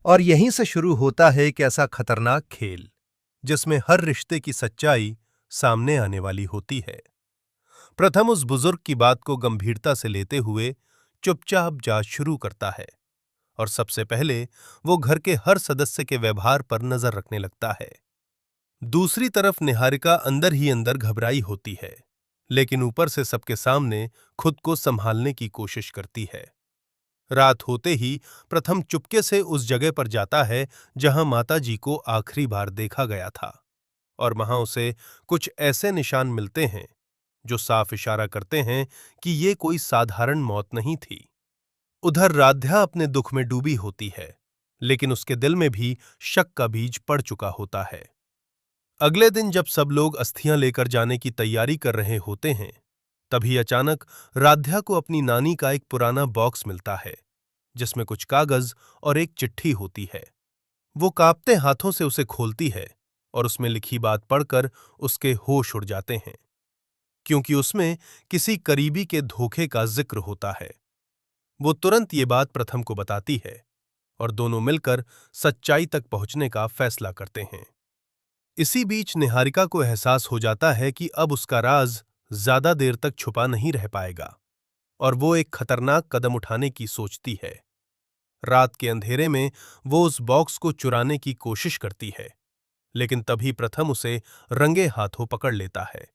और यहीं से शुरू होता है एक ऐसा खतरनाक खेल जिसमें हर रिश्ते की सच्चाई सामने आने वाली होती है। प्रथम उस बुजुर्ग की बात को गंभीरता से लेते हुए चुपचाप जांच शुरू करता है और सबसे पहले वो घर के हर सदस्य के व्यवहार पर नजर रखने लगता है। दूसरी तरफ निहारिका अंदर ही अंदर घबराई होती है, लेकिन ऊपर से सबके सामने खुद को संभालने की कोशिश करती है। रात होते ही प्रथम चुपके से उस जगह पर जाता है जहां माताजी को आखिरी बार देखा गया था, और वहां उसे कुछ ऐसे निशान मिलते हैं जो साफ इशारा करते हैं कि ये कोई साधारण मौत नहीं थी। उधर राध्या अपने दुख में डूबी होती है, लेकिन उसके दिल में भी शक का बीज पड़ चुका होता है। अगले दिन जब सब लोग अस्थियां लेकर जाने की तैयारी कर रहे होते हैं, तभी अचानक राध्या को अपनी नानी का एक पुराना बॉक्स मिलता है जिसमें कुछ कागज और एक चिट्ठी होती है। वो कांपते हाथों से उसे खोलती है और उसमें लिखी बात पढ़कर उसके होश उड़ जाते हैं, क्योंकि उसमें किसी करीबी के धोखे का जिक्र होता है। वो तुरंत ये बात प्रथम को बताती है और दोनों मिलकर सच्चाई तक पहुंचने का फैसला करते हैं। इसी बीच निहारिका को एहसास हो जाता है कि अब उसका राज ज्यादा देर तक छुपा नहीं रह पाएगा, और वो एक खतरनाक कदम उठाने की सोचती है। रात के अंधेरे में वो उस बॉक्स को चुराने की कोशिश करती है, लेकिन तभी प्रथम उसे रंगे हाथों पकड़ लेता है।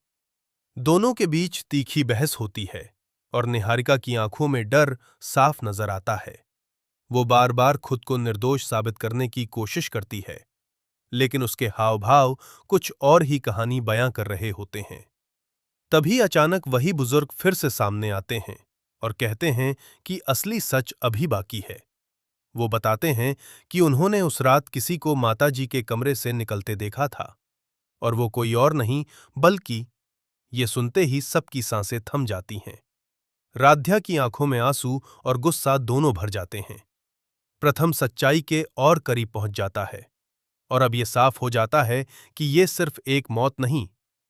दोनों के बीच तीखी बहस होती है और निहारिका की आंखों में डर साफ नजर आता है। वो बार बार खुद को निर्दोष साबित करने की कोशिश करती है, लेकिन उसके हाव भाव कुछ और ही कहानी बयां कर रहे होते हैं। तभी अचानक वही बुजुर्ग फिर से सामने आते हैं और कहते हैं कि असली सच अभी बाकी है। वो बताते हैं कि उन्होंने उस रात किसी को माताजी के कमरे से निकलते देखा था, और वो कोई और नहीं बल्कि। ये सुनते ही सबकी सांसें थम जाती हैं। राध्या की आंखों में आंसू और गुस्सा दोनों भर जाते हैं। प्रथम सच्चाई के और करीब पहुंच जाता है, और अब ये साफ हो जाता है कि ये सिर्फ एक मौत नहीं,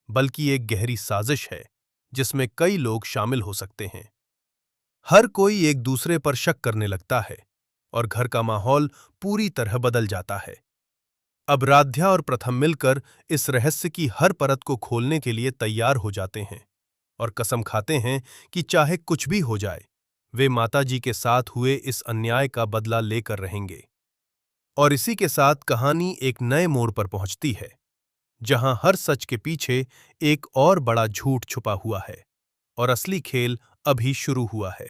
बल्कि एक गहरी साजिश है जिसमें कई लोग शामिल हो सकते हैं। हर कोई एक दूसरे पर शक करने लगता है और घर का माहौल पूरी तरह बदल जाता है। अब राध्या और प्रथम मिलकर इस रहस्य की हर परत को खोलने के लिए तैयार हो जाते हैं और कसम खाते हैं कि चाहे कुछ भी हो जाए, वे माताजी के साथ हुए इस अन्याय का बदला लेकर रहेंगे। और इसी के साथ कहानी एक नए मोड़ पर पहुंचती है, जहां हर सच के पीछे एक और बड़ा झूठ छुपा हुआ है, और असली खेल अभी शुरू हुआ है।